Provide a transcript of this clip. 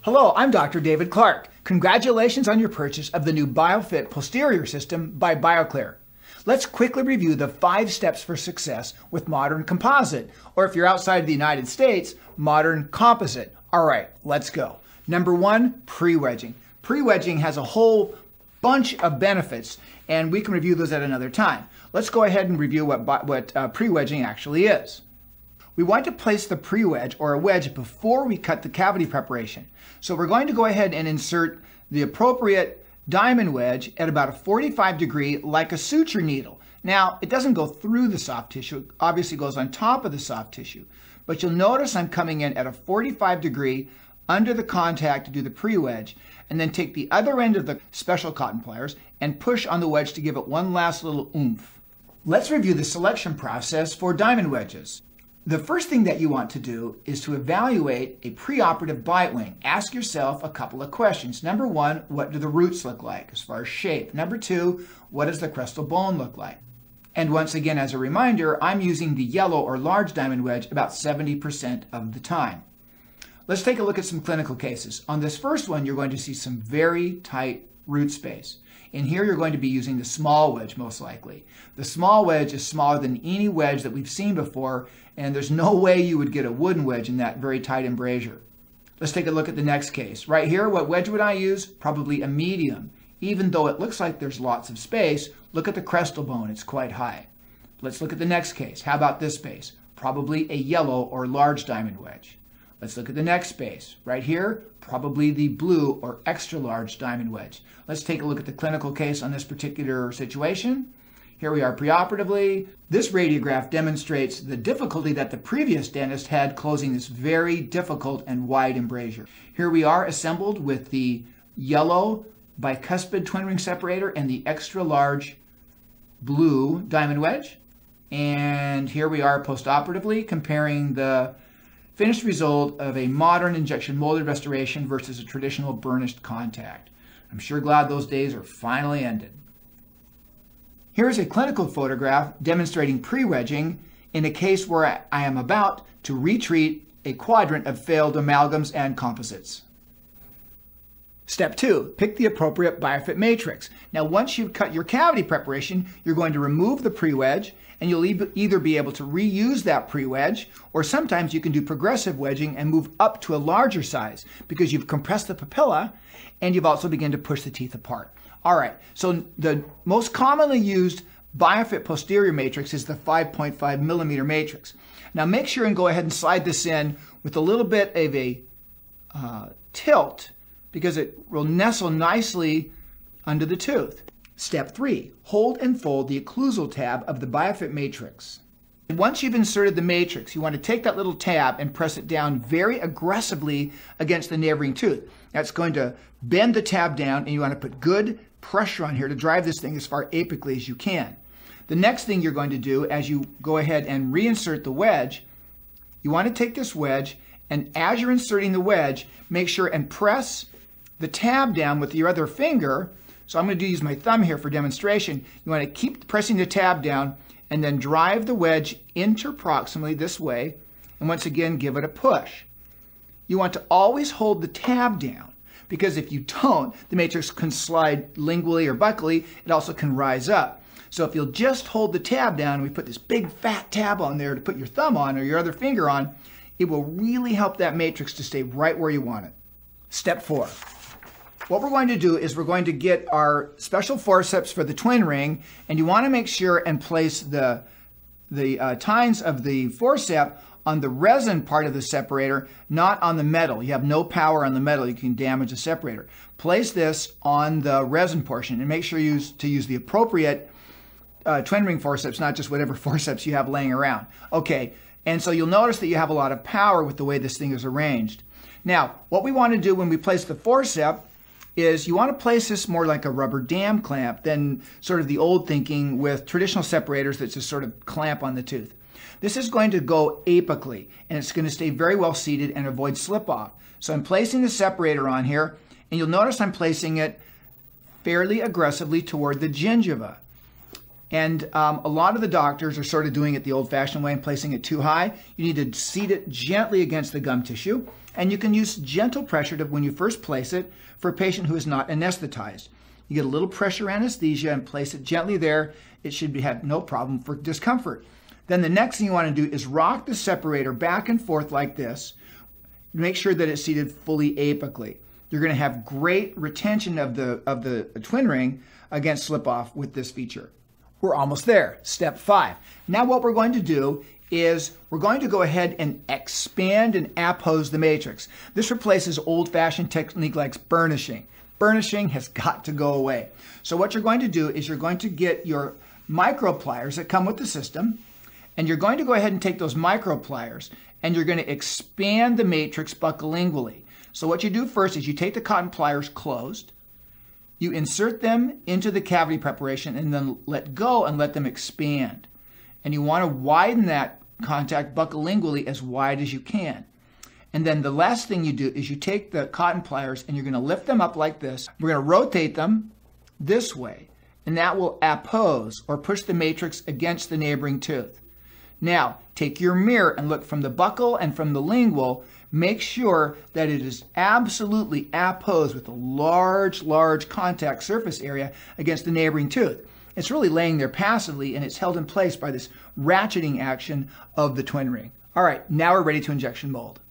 Hello, I'm Dr. David Clark. Congratulations on your purchase of the new Biofit posterior system by Bioclear. Let's quickly review the 5 steps for success with modern composite, or if you're outside of the United States, modern composite. All right, let's go. Number 1, pre-wedging. Pre-wedging has a whole bunch of benefits, and we can review those at another time. Let's go ahead and review what pre-wedging actually is. We want to place the pre-wedge or a wedge before we cut the cavity preparation. So we're going to go ahead and insert the appropriate diamond wedge at about a 45 degree like a suture needle. Now, it doesn't go through the soft tissue, it obviously goes on top of the soft tissue. But you'll notice I'm coming in at a 45 degree under the contact to do the pre-wedge, and then take the other end of the special cotton pliers and push on the wedge to give it one last little oomph. Let's review the selection process for diamond wedges. The first thing that you want to do is to evaluate a preoperative bite wing. Ask yourself a couple of questions. Number 1, what do the roots look like as far as shape? Number 2, what does the crestal bone look like? And once again, as a reminder, I'm using the yellow or large diamond wedge about 70% of the time. Let's take a look at some clinical cases. On this first one, you're going to see some very tight root space. In here, you're going to be using the small wedge most likely. The small wedge is smaller than any wedge that we've seen before, and there's no way you would get a wooden wedge in that very tight embrasure. Let's take a look at the next case. Right here, what wedge would I use? Probably a medium. Even though it looks like there's lots of space, look at the crestal bone, it's quite high. Let's look at the next case. How about this space? Probably a yellow or large diamond wedge. Let's look at the next space. Right here, probably the blue or extra large diamond wedge. Let's take a look at the clinical case on this particular situation. Here we are preoperatively. This radiograph demonstrates the difficulty that the previous dentist had closing this very difficult and wide embrasure. Here we are assembled with the yellow bicuspid twin ring separator and the extra large blue diamond wedge. And here we are postoperatively comparing the finished result of a modern injection molded restoration versus a traditional burnished contact. I'm sure glad those days are finally ended. Here's a clinical photograph demonstrating pre-wedging in a case where I am about to retreat a quadrant of failed amalgams and composites. Step 2, pick the appropriate Biofit matrix. Now, once you've cut your cavity preparation, you're going to remove the pre-wedge, and you'll either be able to reuse that pre-wedge, or sometimes you can do progressive wedging and move up to a larger size because you've compressed the papilla and you've also begun to push the teeth apart. All right, so the most commonly used Biofit posterior matrix is the 5.5 millimeter matrix. Now make sure and go ahead and slide this in with a little bit of a tilt because it will nestle nicely under the tooth. Step 3, hold and fold the occlusal tab of the Biofit matrix. Once you've inserted the matrix, you want to take that little tab and press it down very aggressively against the neighboring tooth. That's going to bend the tab down, and you want to put good pressure on here to drive this thing as far apically as you can. The next thing you're going to do as you go ahead and reinsert the wedge, you want to take this wedge, and as you're inserting the wedge, make sure and press the tab down with your other finger. So I'm going to use my thumb here for demonstration. You want to keep pressing the tab down and then drive the wedge interproximally this way, and once again give it a push. You want to always hold the tab down because if you don't, the matrix can slide lingually or buccally. It also can rise up. So if you'll just hold the tab down, we put this big fat tab on there to put your thumb on or your other finger on, it will really help that matrix to stay right where you want it. Step 4. What we're going to do is we're going to get our special forceps for the twin ring, and you want to make sure and place the tines of the forcep on the resin part of the separator, not on the metal. You have no power on the metal. You can damage the separator. Place this on the resin portion and make sure to use the appropriate twin ring forceps, not just whatever forceps you have laying around. Okay, and so you'll notice that you have a lot of power with the way this thing is arranged. Now, what we want to do when we place the forceps is you want to place this more like a rubber dam clamp than sort of the old thinking with traditional separators that just sort of clamp on the tooth. This is going to go apically, and it's going to stay very well seated and avoid slip off. So I'm placing the separator on here, and you'll notice I'm placing it fairly aggressively toward the gingiva. And a lot of the doctors are sort of doing it the old-fashioned way and placing it too high. You need to seat it gently against the gum tissue, and you can use gentle pressure to, when you first place it, for a patient who is not anesthetized. You get a little pressure anesthesia and place it gently there. It should have no problem for discomfort. Then the next thing you want to do is rock the separator back and forth like this. Make sure that it's seated fully apically. You're going to have great retention of the twin ring against slip off with this feature. We're almost there. Step 5. Now what we're going to do is we're going to go ahead and expand and appose the matrix. This replaces old-fashioned technique like burnishing. Burnishing has got to go away. So what you're going to do is you're going to get your micro pliers that come with the system, and you're going to go ahead and take those micro pliers and you're going to expand the matrix buccolingually. So what you do first is you take the cotton pliers closed, you insert them into the cavity preparation and then let go and let them expand. And you want to widen that contact buccolingually as wide as you can. And then the last thing you do is you take the cotton pliers and you're going to lift them up like this. We're going to rotate them this way, and that will appose or push the matrix against the neighboring tooth. Now, take your mirror and look from the buccal and from the lingual. Make sure that it is absolutely apposed with a large, large contact surface area against the neighboring tooth. It's really laying there passively, and it's held in place by this ratcheting action of the twin ring. All right, now we're ready to injection mold.